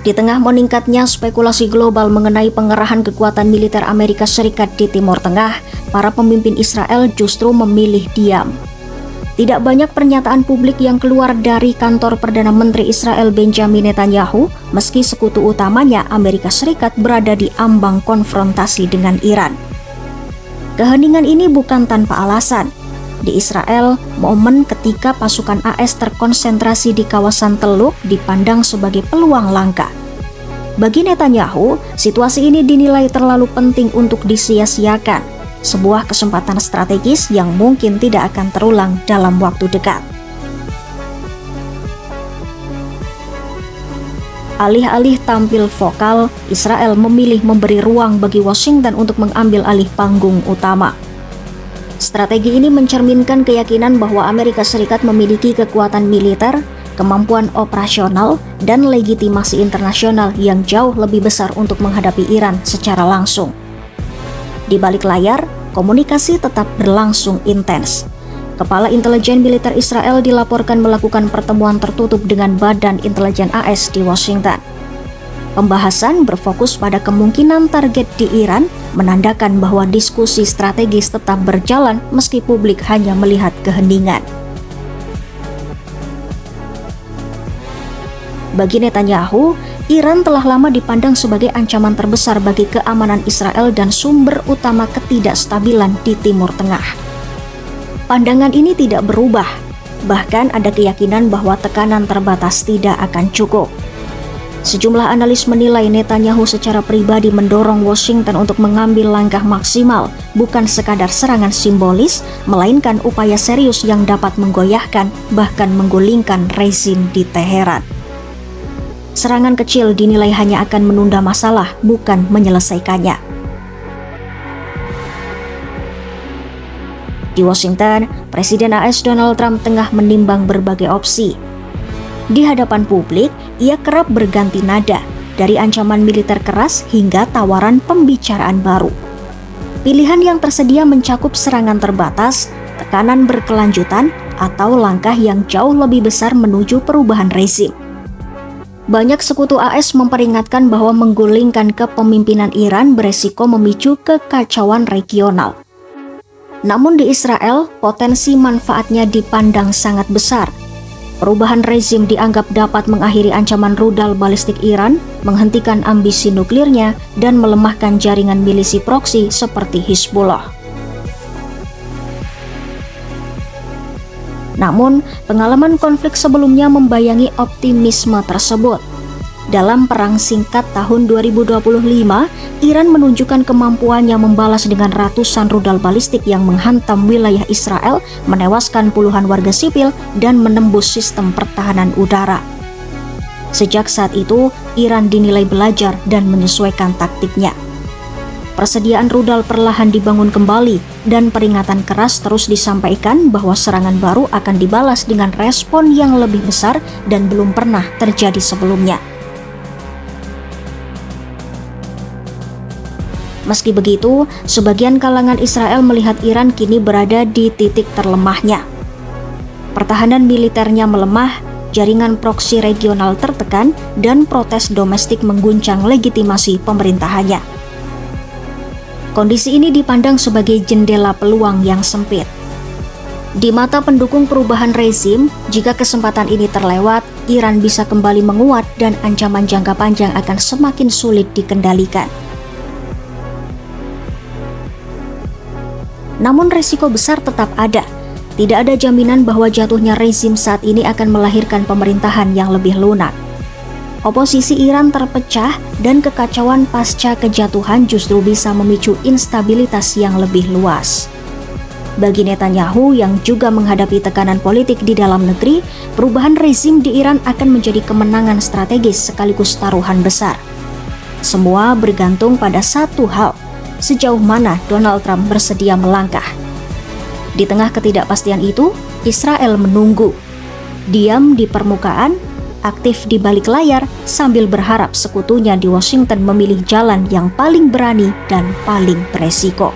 Di tengah meningkatnya spekulasi global mengenai pengerahan kekuatan militer Amerika Serikat di Timur Tengah, para pemimpin Israel justru memilih diam. Tidak banyak pernyataan publik yang keluar dari kantor Perdana Menteri Israel Benjamin Netanyahu, meski sekutu utamanya Amerika Serikat berada di ambang konfrontasi dengan Iran. Keheningan ini bukan tanpa alasan. Di Israel, momen ketika pasukan AS terkonsentrasi di kawasan Teluk dipandang sebagai peluang langka. Bagi Netanyahu, situasi ini dinilai terlalu penting untuk disia-siakan, sebuah kesempatan strategis yang mungkin tidak akan terulang dalam waktu dekat. Alih-alih tampil vokal, Israel memilih memberi ruang bagi Washington untuk mengambil alih panggung utama. Strategi ini mencerminkan keyakinan bahwa Amerika Serikat memiliki kekuatan militer, kemampuan operasional, dan legitimasi internasional yang jauh lebih besar untuk menghadapi Iran secara langsung. Di balik layar, komunikasi tetap berlangsung intens. Kepala Intelijen Militer Israel dilaporkan melakukan pertemuan tertutup dengan Badan Intelijen AS di Washington. Pembahasan berfokus pada kemungkinan target di Iran, menandakan bahwa diskusi strategis tetap berjalan meski publik hanya melihat keheningan. Bagi Netanyahu, Iran telah lama dipandang sebagai ancaman terbesar bagi keamanan Israel dan sumber utama ketidakstabilan di Timur Tengah. Pandangan ini tidak berubah, bahkan ada keyakinan bahwa tekanan terbatas tidak akan cukup. Sejumlah analis menilai Netanyahu secara pribadi mendorong Washington untuk mengambil langkah maksimal, bukan sekadar serangan simbolis, melainkan upaya serius yang dapat menggoyahkan, bahkan menggulingkan rezim di Teheran. Serangan kecil dinilai hanya akan menunda masalah, bukan menyelesaikannya. Di Washington, Presiden AS Donald Trump tengah menimbang berbagai opsi. Di hadapan publik, ia kerap berganti nada, dari ancaman militer keras hingga tawaran pembicaraan baru. Pilihan yang tersedia mencakup serangan terbatas, tekanan berkelanjutan, atau langkah yang jauh lebih besar menuju perubahan rezim. Banyak sekutu AS memperingatkan bahwa menggulingkan kepemimpinan Iran beresiko memicu kekacauan regional. Namun di Israel, potensi manfaatnya dipandang sangat besar. Perubahan rezim dianggap dapat mengakhiri ancaman rudal balistik Iran, menghentikan ambisi nuklirnya, dan melemahkan jaringan milisi proksi seperti Hizbullah. Namun, pengalaman konflik sebelumnya membayangi optimisme tersebut. Dalam perang singkat tahun 2025, Iran menunjukkan kemampuannya membalas dengan ratusan rudal balistik yang menghantam wilayah Israel, menewaskan puluhan warga sipil, dan menembus sistem pertahanan udara. Sejak saat itu, Iran dinilai belajar dan menyesuaikan taktiknya. Persediaan rudal perlahan dibangun kembali, dan peringatan keras terus disampaikan bahwa serangan baru akan dibalas dengan respon yang lebih besar dan belum pernah terjadi sebelumnya. Meski begitu, sebagian kalangan Israel melihat Iran kini berada di titik terlemahnya. Pertahanan militernya melemah, jaringan proksi regional tertekan, dan protes domestik mengguncang legitimasi pemerintahannya. Kondisi ini dipandang sebagai jendela peluang yang sempit. Di mata pendukung perubahan rezim, jika kesempatan ini terlewat, Iran bisa kembali menguat dan ancaman jangka panjang akan semakin sulit dikendalikan. Namun risiko besar tetap ada. Tidak ada jaminan bahwa jatuhnya rezim saat ini akan melahirkan pemerintahan yang lebih lunak. Oposisi Iran terpecah dan kekacauan pasca kejatuhan justru bisa memicu instabilitas yang lebih luas. Bagi Netanyahu yang juga menghadapi tekanan politik di dalam negeri, perubahan rezim di Iran akan menjadi kemenangan strategis sekaligus taruhan besar. Semua bergantung pada satu hal: sejauh mana Donald Trump bersedia melangkah. Di tengah ketidakpastian itu, Israel menunggu. Diam di permukaan, aktif di balik layar, sambil berharap sekutunya di Washington memilih jalan yang paling berani dan paling beresiko.